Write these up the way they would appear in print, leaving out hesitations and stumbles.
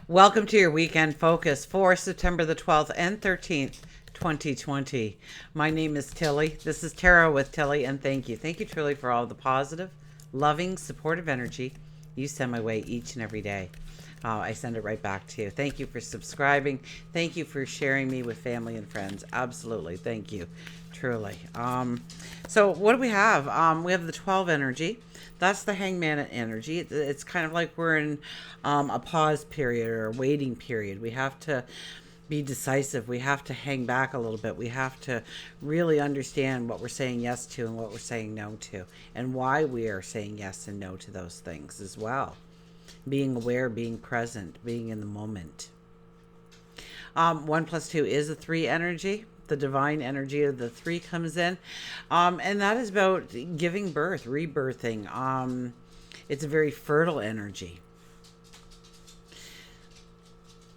Welcome to your weekend focus for September the 12th and 13th, 2020. My name is Tilly. This is Tarot with Tilly, and thank you. Thank you truly for all the positive, loving, supportive energy you send my way each and every day. I send it right back to you. Thank you for subscribing. Thank you for sharing me with family and friends. Absolutely. Thank you. Truly. So what do we have? We have the 12 energy. That's the hangman energy. It's kind of like we're in a pause period or a waiting period. We have to be decisive. We have to hang back a little bit. We have to really understand what we're saying yes to and what we're saying no to, and why we are saying yes and no to those things as well. Being aware, being present, being in the moment. 1+2 is a 3 energy. The divine energy of the 3 comes in. And that is about giving birth, rebirthing. It's a very fertile energy.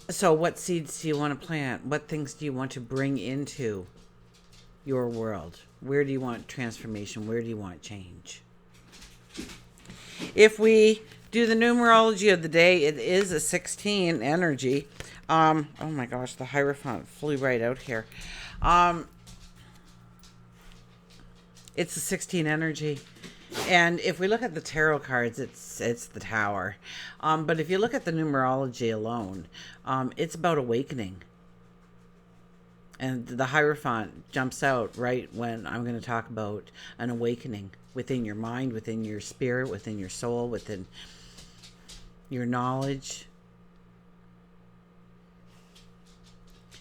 So what seeds do you want to plant? What things do you want to bring into your world? Where do you want transformation? Where do you want change? If we do the numerology of the day, it is a 16 energy. Oh my gosh, the hierophant flew right out here. It's a 16 energy. And if we look at the tarot cards, it's the Tower. But if you look at the numerology alone, it's about awakening. And the hierophant jumps out right when I'm going to talk about an awakening within your mind, within your spirit, within your soul, within your knowledge.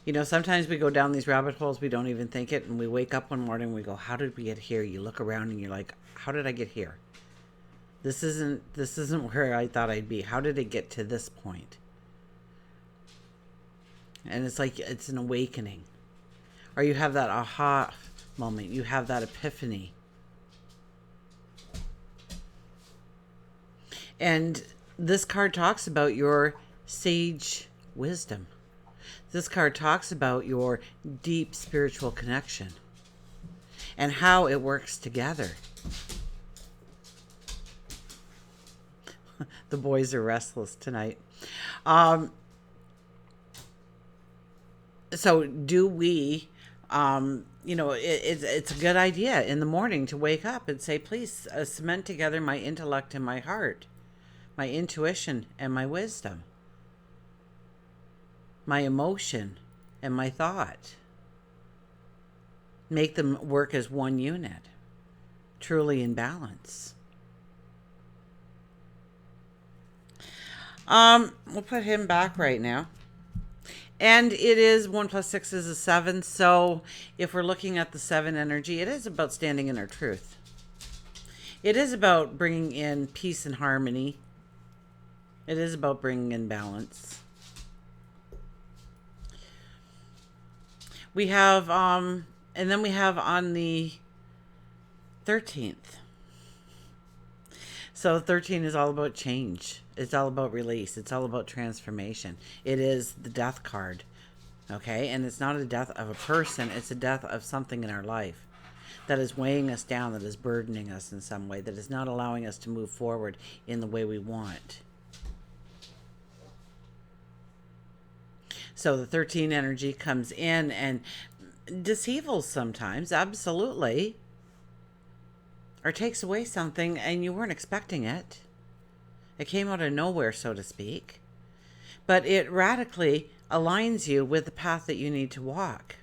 You know, sometimes we go down these rabbit holes, we don't even think it, and we wake up one morning and we go, how did we get here? You look around and you're like, how did I get here? This isn't where I thought I'd be. How did it get to this point? And it's like it's an awakening. Or you have that aha moment, you have that epiphany. And this card talks about your sage wisdom. This card talks about your deep spiritual connection and how it works together. The boys are restless tonight. So do we, it's a good idea in the morning to wake up and say, please cement together my intellect and my heart, my intuition and my wisdom, my emotion and my thought. Make them work as one unit, truly in balance. We'll put him back right now. And it is 1+6 is a 7. So if we're looking at the 7 energy, it is about standing in our truth. It is about bringing in peace and harmony. It is about bringing in balance. We have, and then we have on the 13th. So 13 is all about change. It's all about release. It's all about transformation. It is the death card. Okay? And it's not a death of a person. It's a death of something in our life that is weighing us down, that is burdening us in some way, that is not allowing us to move forward in the way we want. So the 13 energy comes in and deceives sometimes, absolutely. Or takes away something and you weren't expecting it. It came out of nowhere, so to speak. But it radically aligns you with the path that you need to walk.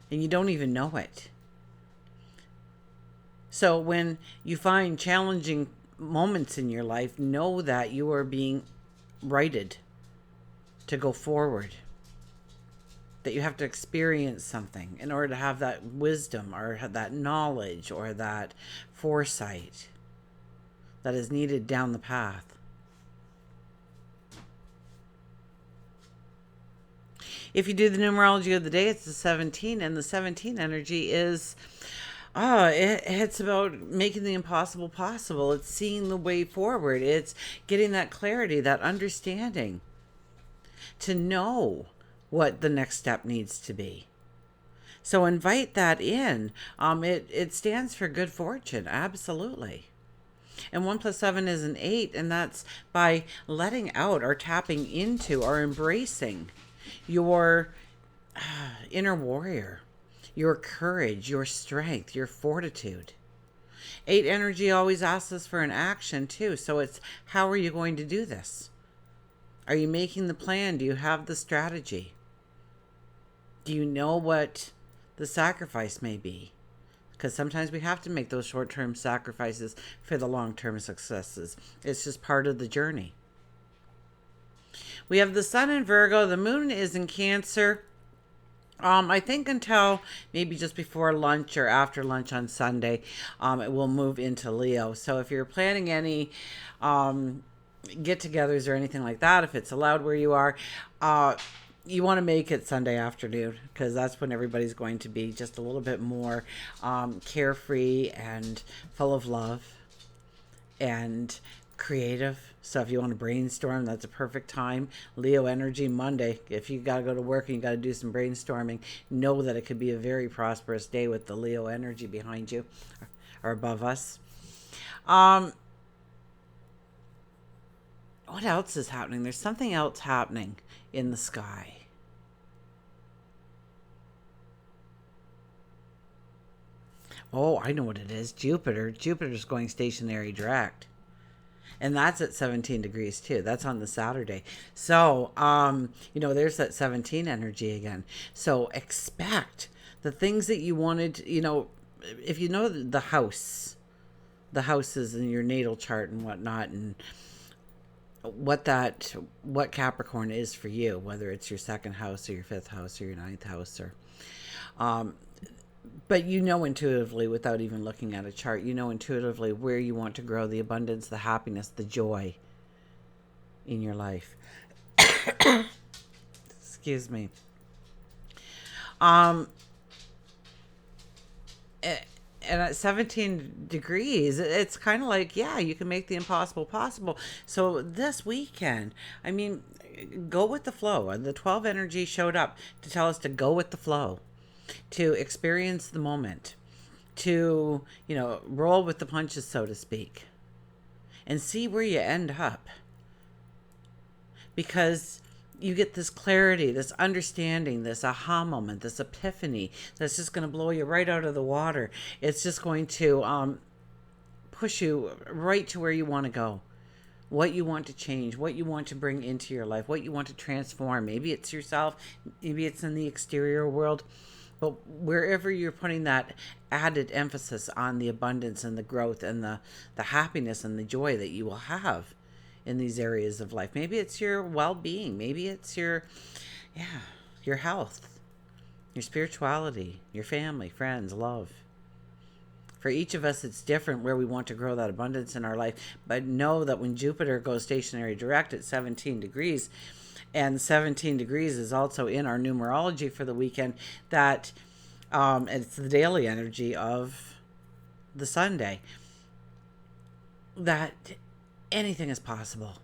And you don't even know it. So when you find challenging moments in your life, know that you are being righted to go forward. That you have to experience something in order to have that wisdom or that knowledge or that foresight that is needed down the path. If you do the numerology of the day, it's the 17, and the 17 energy is it's about making the impossible possible. It's seeing the way forward. It's getting that clarity, that understanding to know what the next step needs to be. So invite that in. It stands for good fortune, absolutely. And 1 plus 7 is an 8, and that's by letting out or tapping into or embracing your inner warrior, your courage, your strength, your fortitude. 8 energy always asks us for an action too. So it's, how are you going to do this? Are you making the plan? Do you have the strategy? Do you know what the sacrifice may be? Because sometimes we have to make those short-term sacrifices for the long-term successes. It's just part of the journey. We have the sun in Virgo. The moon is in Cancer. I think until maybe just before lunch or after lunch on Sunday, it will move into Leo. So if you're planning any get-togethers or anything like that, if it's allowed where you are, you want to make it Sunday afternoon, because that's when everybody's going to be just a little bit more carefree and full of love and creative. So if you want to brainstorm, that's a perfect time. Leo energy Monday. If you got to go to work and you got to do some brainstorming, know that it could be a very prosperous day with the Leo energy behind you or above us. What else is happening? There's something else happening in the sky. Oh, I know what it is. Jupiter. Jupiter's going stationary direct. And that's at 17 degrees too. That's on the Saturday. So, there's that 17 energy again. So expect the things that you wanted, if you know the houses in your natal chart and whatnot, and what Capricorn is for you, whether it's your second house or your fifth house or your ninth house, or but intuitively, without even looking at a chart, intuitively where you want to grow the abundance, the happiness, the joy in your life. Excuse me. And at 17 degrees, it's kind of like, yeah, you can make the impossible possible. So this weekend, go with the flow. The 12 energy showed up to tell us to go with the flow, to experience the moment, to, roll with the punches, so to speak, and see where you end up. Because you get this clarity, this understanding, this aha moment, this epiphany that's just going to blow you right out of the water. It's just going to push you right to where you want to go, what you want to change, what you want to bring into your life, what you want to transform. Maybe it's yourself, maybe it's in the exterior world. But wherever you're putting that added emphasis on the abundance and the growth and the happiness and the joy that you will have in these areas of life. Maybe it's your well-being. Maybe it's your health, your spirituality, your family, friends, love. For each of us, it's different where we want to grow that abundance in our life. But know that when Jupiter goes stationary direct at 17 degrees, and 17 degrees is also in our numerology for the weekend, that it's the daily energy of the Sunday, that anything is possible.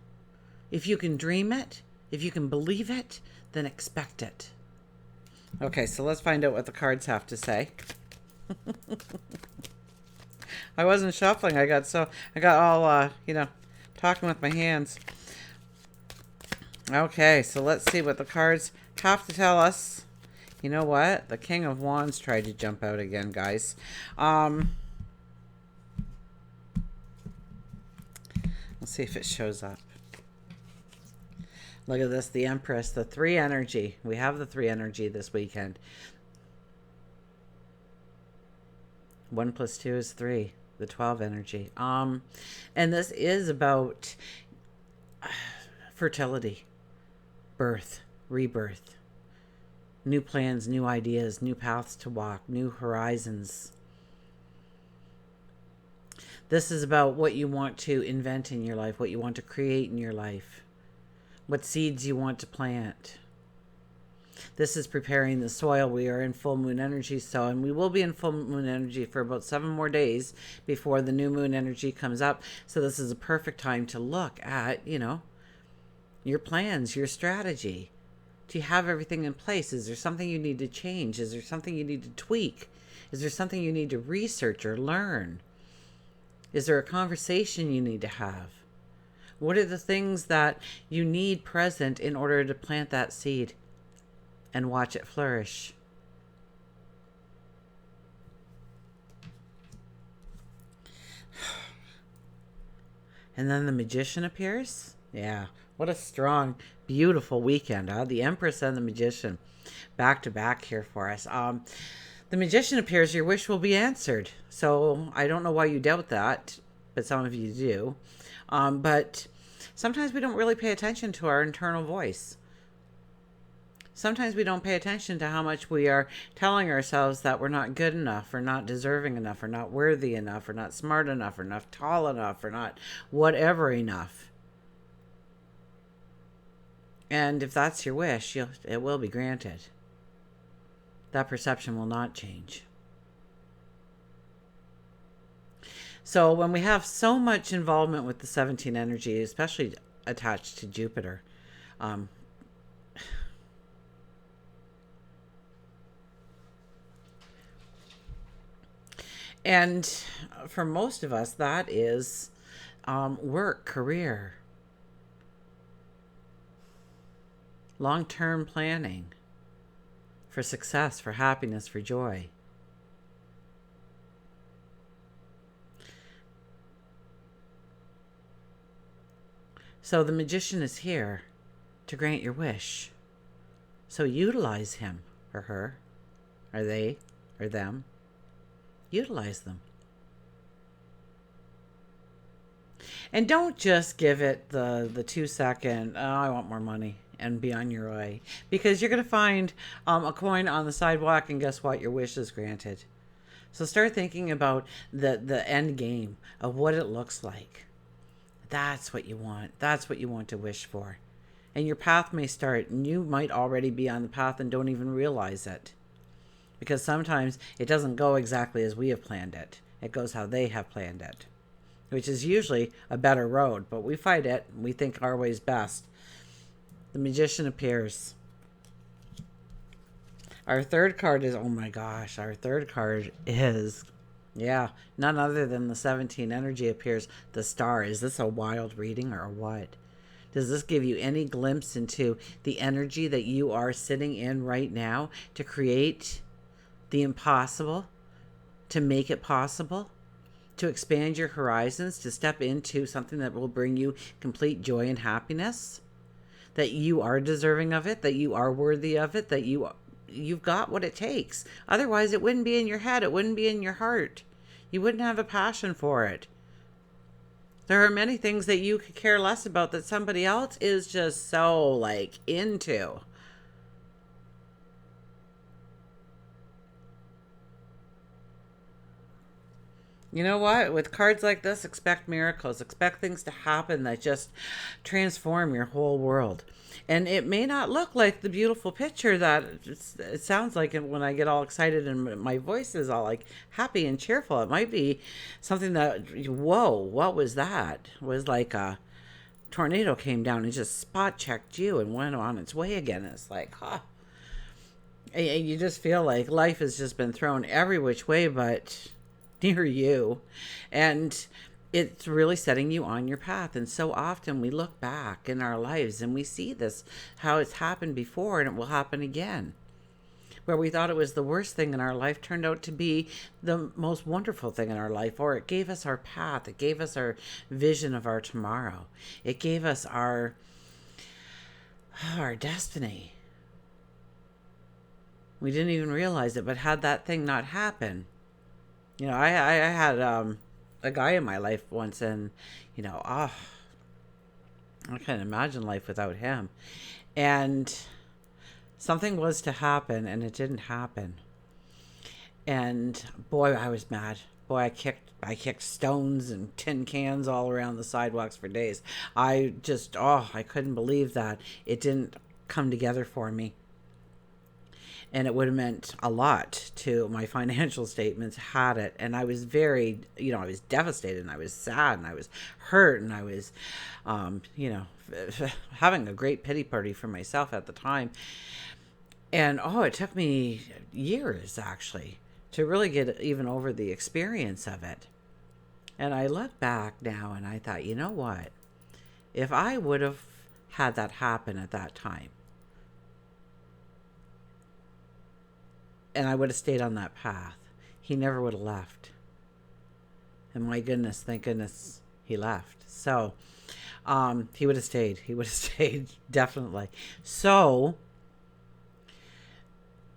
If you can dream it, if you can believe it, then expect it. Okay, so let's find out what the cards have to say. I wasn't shuffling. I got all, talking with my hands. Okay, so let's see what the cards have to tell us. You know what? The King of Wands tried to jump out again, guys. Let's see if it shows up. Look at this, the Empress, the 3 energy. We have the 3 energy this weekend. 1 plus 2 is 3, the 12 energy. And this is about fertility, birth, rebirth, new plans, new ideas, new paths to walk, new horizons. This is about what you want to invent in your life, what you want to create in your life, what seeds you want to plant. This is preparing the soil. We are in full moon energy, and we will be in full moon energy for about 7 more days before the new moon energy comes up. So this is a perfect time to look at, your plans, your strategy. Do you have everything in place? Is there something you need to change? Is there something you need to tweak? Is there something you need to research or learn? Is there a conversation you need to have? What are the things that you need present in order to plant that seed and watch it flourish? And then the Magician appears. Yeah, what a strong, beautiful weekend, huh? The Empress and the Magician back to back here for us. The Magician appears, your wish will be answered. So I don't know why you doubt that, but some of you do. But sometimes we don't really pay attention to our internal voice. Sometimes we don't pay attention to how much we are telling ourselves that we're not good enough, or not deserving enough, or not worthy enough, or not smart enough, or not tall enough, or not whatever enough. And if that's your wish, it will be granted. That perception will not change. So when we have so much involvement with the 17 energy, especially attached to Jupiter, and for most of us, that is work, career, long-term planning for success, for happiness, for joy. So the Magician is here to grant your wish. So utilize him or her, or they, or them. Utilize them. And don't just give it the 2-second, oh, I want more money, and be on your way. Because you're going to find a coin on the sidewalk, and guess what? Your wish is granted. So start thinking about the end game of what it looks like. That's what you want. That's what you want to wish for. And your path may start, and you might already be on the path and don't even realize it. Because sometimes it doesn't go exactly as we have planned it. It goes how they have planned it, which is usually a better road. But we fight it. We think our way's best. The Magician appears. Our third card is, oh my gosh, our third card is, yeah, none other than the 17 energy appears. The Star. Is this a wild reading or what? Does this give you any glimpse into the energy that you are sitting in right now to create the impossible, to make it possible, to expand your horizons, to step into something that will bring you complete joy and happiness? That you are deserving of it, that you are worthy of it, that you've got what it takes. Otherwise, it wouldn't be in your head. It wouldn't be in your heart. You wouldn't have a passion for it. There are many things that you could care less about that somebody else is just so like into. You know what? With cards like this, expect miracles. Expect things to happen that just transform your whole world. And it may not look like the beautiful picture that it sounds like when I get all excited and my voice is all like happy and cheerful. It might be something that, whoa, what was that? It was like a tornado came down and just spot checked you and went on its way again. It's like, huh. And you just feel like life has just been thrown every which way but near you. And it's really setting you on your path. And so often we look back in our lives and we see this, how it's happened before and it will happen again. Where we thought it was the worst thing in our life turned out to be the most wonderful thing in our life, or it gave us our path. It gave us our vision of our tomorrow. It gave us our destiny. We didn't even realize it, but had that thing not happen, you know, I had a guy in my life once, and you know, I can't imagine life without him. And something was to happen, and it didn't happen. And boy, I was mad. Boy, I kicked stones and tin cans all around the sidewalks for days. I couldn't believe that it didn't come together for me. And it would have meant a lot to my financial statements had it. And I was very, I was devastated, and I was sad, and I was hurt, and I was, having a great pity party for myself at the time. And, it took me years, actually, to really get even over the experience of it. And I look back now and I thought, you know what? If I would have had that happen at that time, and I would have stayed on that path, he never would have left. And my goodness, thank goodness he left. So he would have stayed. He would have stayed, definitely. So,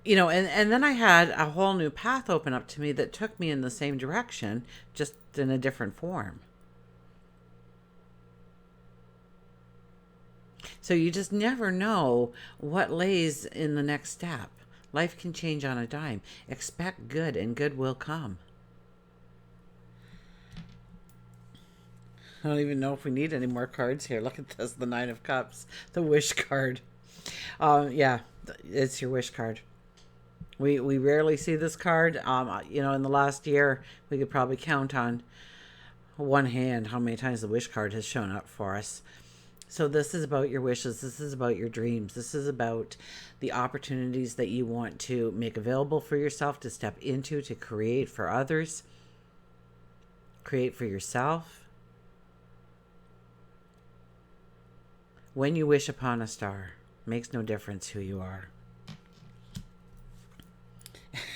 and then I had a whole new path open up to me that took me in the same direction, just in a different form. So you just never know what lays in the next step. Life can change on a dime. Expect good, and good will come. I don't even know if we need any more cards here. Look at this, the Nine of Cups, the wish card. Yeah, it's your wish card. We rarely see this card. In the last year, we could probably count on one hand how many times the wish card has shown up for us. So this is about your wishes. This is about your dreams. This is about the opportunities that you want to make available for yourself, to step into, to create for others, create for yourself. When you wish upon a star, makes no difference who you are.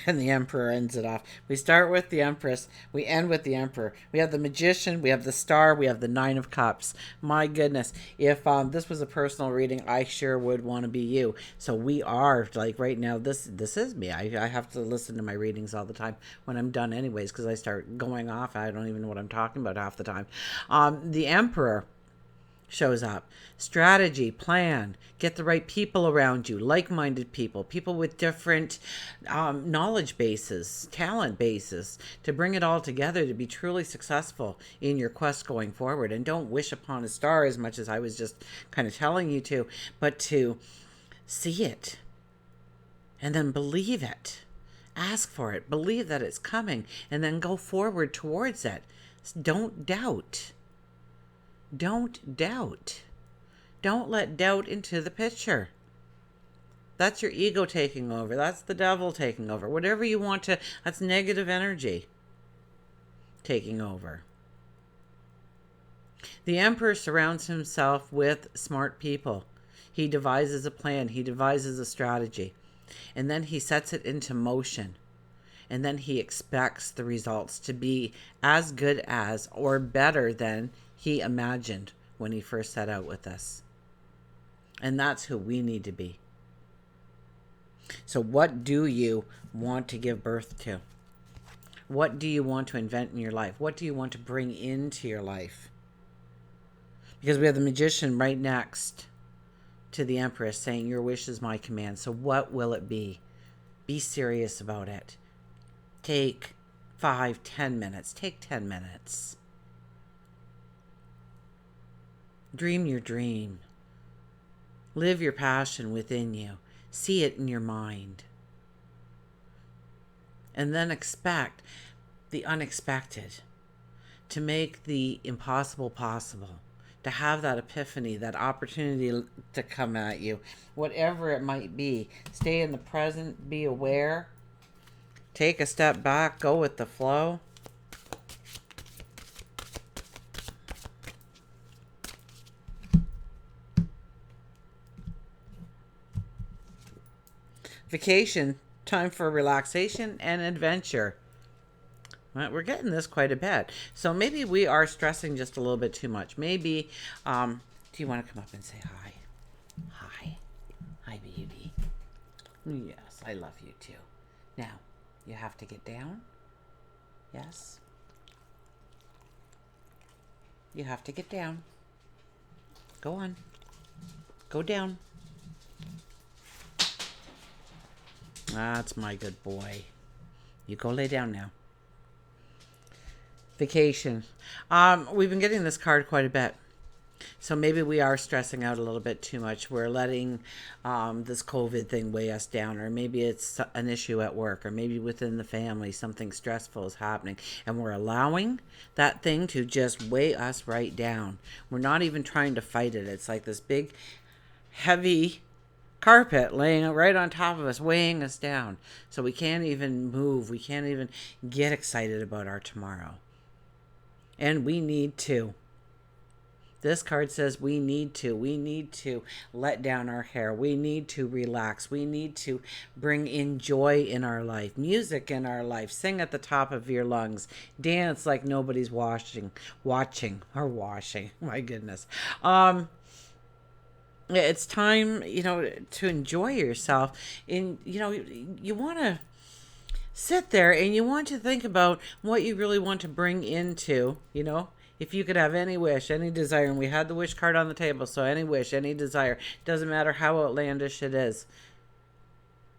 And the Emperor ends it off. We start with the Empress. We end with the Emperor. We have the Magician. We have the Star. We have the Nine of Cups. My goodness. If this was a personal reading, I sure would want to be you. So we are, like right now, this is me. I have to listen to my readings all the time when I'm done anyways, because I start going off. I don't even know what I'm talking about half the time. The Emperor shows up. Strategy, plan, get the right people around you, like-minded people with different knowledge bases, talent bases, to bring it all together to be truly successful in your quest going forward. And don't wish upon a star as much as I was just kind of telling you to, but to see it and then believe it. Ask for it, believe that it's coming, and then go forward towards it. Don't doubt. Don't doubt. Don't let doubt into the picture. That's your ego taking over. That's the devil taking over. Whatever you want to, that's negative energy taking over. The Emperor surrounds himself with smart people. He devises a plan. He devises a strategy. And then he sets it into motion. And then he expects the results to be as good as or better than he imagined when he first set out with this. And that's who we need to be. So what do you want to give birth to? What do you want to invent in your life? What do you want to bring into your life? Because we have the Magician right next to the Empress saying, your wish is my command. So what will it be? Be serious about it. Take 5, 10 minutes. Take 10 minutes. Dream your dream. Live your passion within you. See it in your mind. And then expect the unexpected. To make the impossible possible. To have that epiphany, that opportunity to come at you. Whatever it might be. Stay in the present. Be aware. Take a step back. Go with the flow. Vacation, time for relaxation and adventure. Well, we're getting this quite a bit. So maybe we are stressing just a little bit too much. Maybe, do you want to come up and say hi? Hi. Hi, baby. Yes, I love you too. Now, you have to get down. Yes. You have to get down. Go on. Go down. That's my good boy. You go lay down now. Vacation. We've been getting this card quite a bit. So maybe we are stressing out a little bit too much. We're letting this COVID thing weigh us down. Or maybe it's an issue at work. Or maybe within the family something stressful is happening. And we're allowing that thing to just weigh us right down. We're not even trying to fight it. It's like this big, heavy carpet laying right on top of us, weighing us down. So we can't even move. We can't even get excited about our tomorrow. And we need to. This card says we need to. We need to let down our hair. We need to relax. We need to bring in joy in our life, music in our life. Sing at the top of your lungs. Dance like nobody's watching. My goodness. It's time, to enjoy yourself. And, you want to sit there and you want to think about what you really want to bring into, if you could have any wish, any desire, and we had the wish card on the table, so any wish, any desire, doesn't matter how outlandish it is,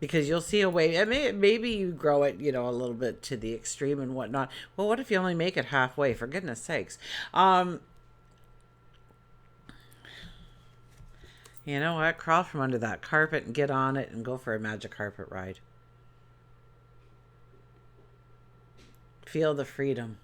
because you'll see a way. I mean, maybe you grow it, a little bit to the extreme and whatnot. Well, what if you only make it halfway? For goodness sakes. You know what? Crawl from under that carpet and get on it and go for a magic carpet ride. Feel the freedom.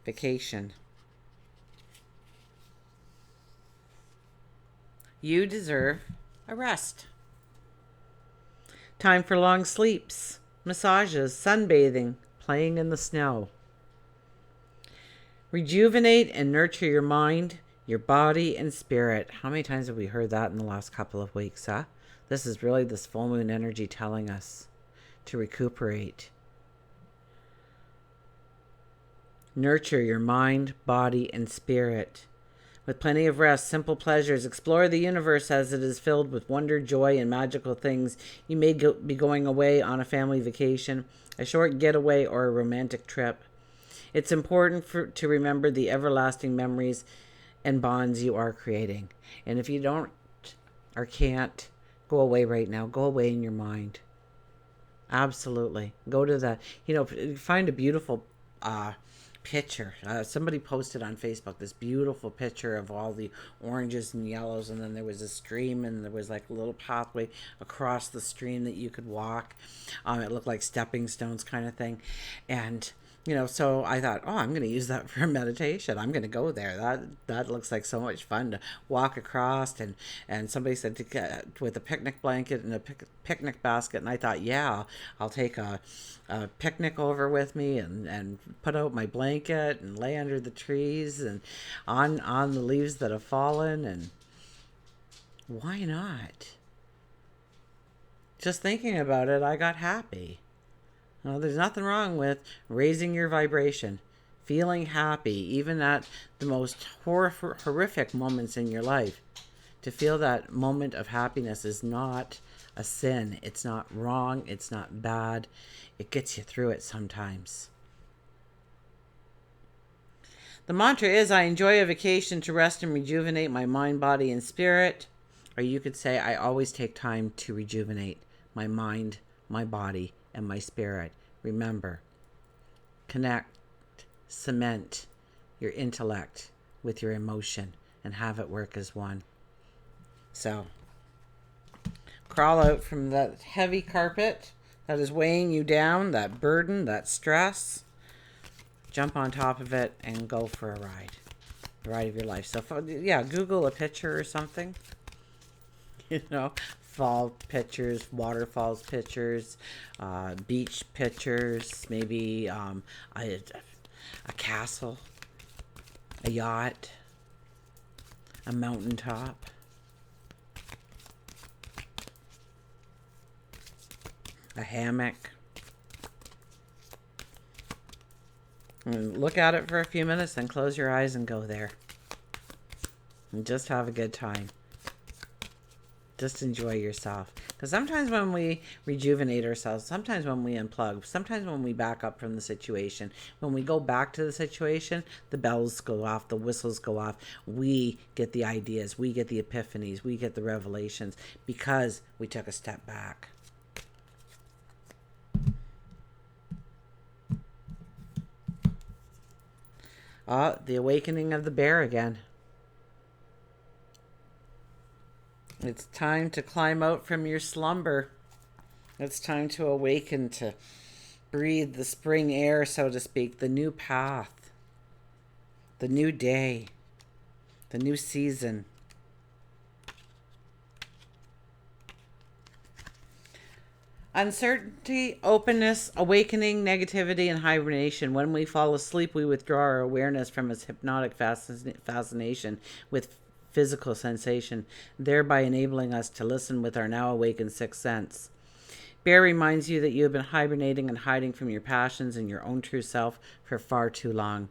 Vacation. You deserve a rest. Time for long sleeps, massages, sunbathing, playing in the snow. Rejuvenate and nurture your mind, your body, and spirit. How many times have we heard that in the last couple of weeks, huh? This is really this full moon energy telling us to recuperate. Nurture your mind, body, and spirit. With plenty of rest, simple pleasures, explore the universe as it is filled with wonder, joy, and magical things. You may be going away on a family vacation, a short getaway, or a romantic trip. It's important to remember the everlasting memories and bonds you are creating. And if you don't or can't, go away right now. Go away in your mind. Absolutely. Go to find a beautiful picture. Somebody posted on Facebook this beautiful picture of all the oranges and yellows, and then there was a stream, and there was like a little pathway across the stream that you could walk. It looked like stepping stones kind of thing. And so I thought, I'm going to use that for meditation. I'm going to go there. That looks like so much fun to walk across. And somebody said with a picnic blanket and a picnic basket. And I thought, yeah, I'll take a picnic over with me and put out my blanket and lay under the trees and on the leaves that have fallen. And why not? Just thinking about it, I got happy. Well, there's nothing wrong with raising your vibration, feeling happy, even at the most horrific moments in your life. To feel that moment of happiness is not a sin. It's not wrong. It's not bad. It gets you through it sometimes. The mantra is, I enjoy a vacation to rest and rejuvenate my mind, body, and spirit. Or you could say, I always take time to rejuvenate my mind, my body, and my spirit. Remember, connect, cement your intellect with your emotion and have it work as one. So, crawl out from that heavy carpet that is weighing you down, that burden, that stress. Jump on top of it and go for a ride. The ride of your life. So, Google a picture or something. Fall pictures, waterfalls pictures, beach pictures, maybe a castle, a yacht, a mountaintop. A hammock. And look at it for a few minutes, then close your eyes and go there. And just have a good time. Just enjoy yourself. Because sometimes when we rejuvenate ourselves, sometimes when we unplug, sometimes when we back up from the situation, when we go back to the situation, the bells go off, the whistles go off. We get the ideas, we get the epiphanies, we get the revelations because we took a step back. The awakening of the bear again. It's time to climb out from your slumber. It's time to awaken, to breathe the spring air, so to speak, the new path, the new day, the new season. Uncertainty, openness, awakening, negativity, and hibernation. When we fall asleep, we withdraw our awareness from its hypnotic fascination with physical sensation, thereby enabling us to listen with our now awakened sixth sense. Bear reminds you that you have been hibernating and hiding from your passions and your own true self for far too long.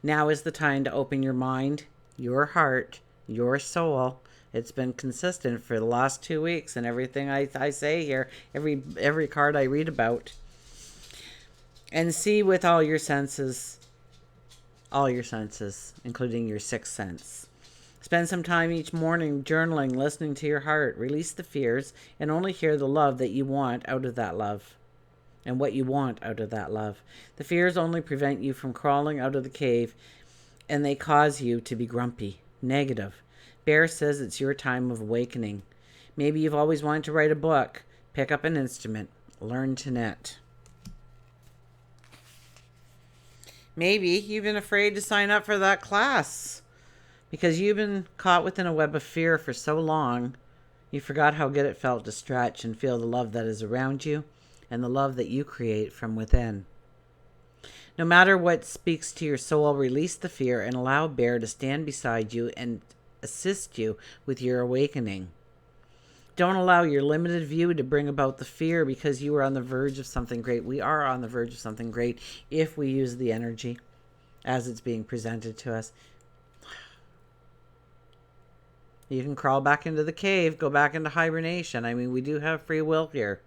Now is the time to open your mind, your heart, your soul. It's been consistent for the last 2 weeks, and everything I say here, every card I read about. And see with all your senses, including your sixth sense. Spend some time each morning journaling, listening to your heart. Release the fears and only hear the love that you want out of that love. And what you want out of that love. The fears only prevent you from crawling out of the cave, and they cause you to be grumpy, negative. Bear says it's your time of awakening. Maybe you've always wanted to write a book, pick up an instrument, learn to knit. Maybe you've been afraid to sign up for that class because you've been caught within a web of fear for so long, you forgot how good it felt to stretch and feel the love that is around you and the love that you create from within. No matter what speaks to your soul, release the fear and allow Bear to stand beside you and assist you with your awakening. Don't allow your limited view to bring about the fear because you are on the verge of something great. We are on the verge of something great if we use the energy as it's being presented to us. You can crawl back into the cave, go back into hibernation. I mean, we do have free will here.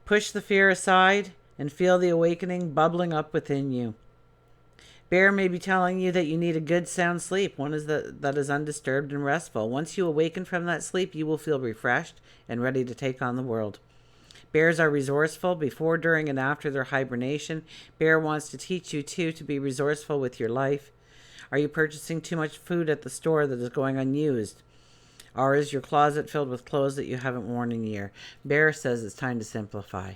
Push the fear aside and feel the awakening bubbling up within you. Bear may be telling you that you need a good sound sleep, one that is undisturbed and restful. Once you awaken from that sleep, you will feel refreshed and ready to take on the world. Bears are resourceful before, during, and after their hibernation. Bear wants to teach you, too, to be resourceful with your life. Are you purchasing too much food at the store that is going unused? Or is your closet filled with clothes that you haven't worn in a year? Bear says it's time to simplify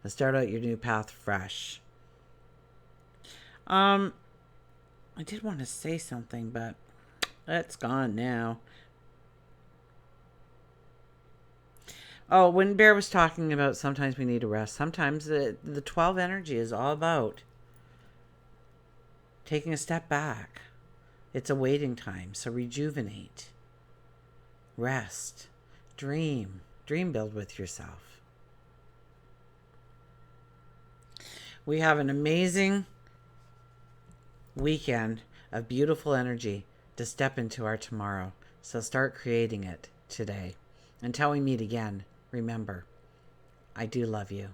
and start out your new path fresh. I did want to say something, but it's gone now. Oh, when Bear was talking about sometimes we need a rest, sometimes the 12 energy is all about taking a step back. It's a waiting time, so rejuvenate. Rest. Dream. Dream build with yourself. We have an amazing weekend of beautiful energy to step into our tomorrow. So start creating it today. Until we meet again, remember, I do love you.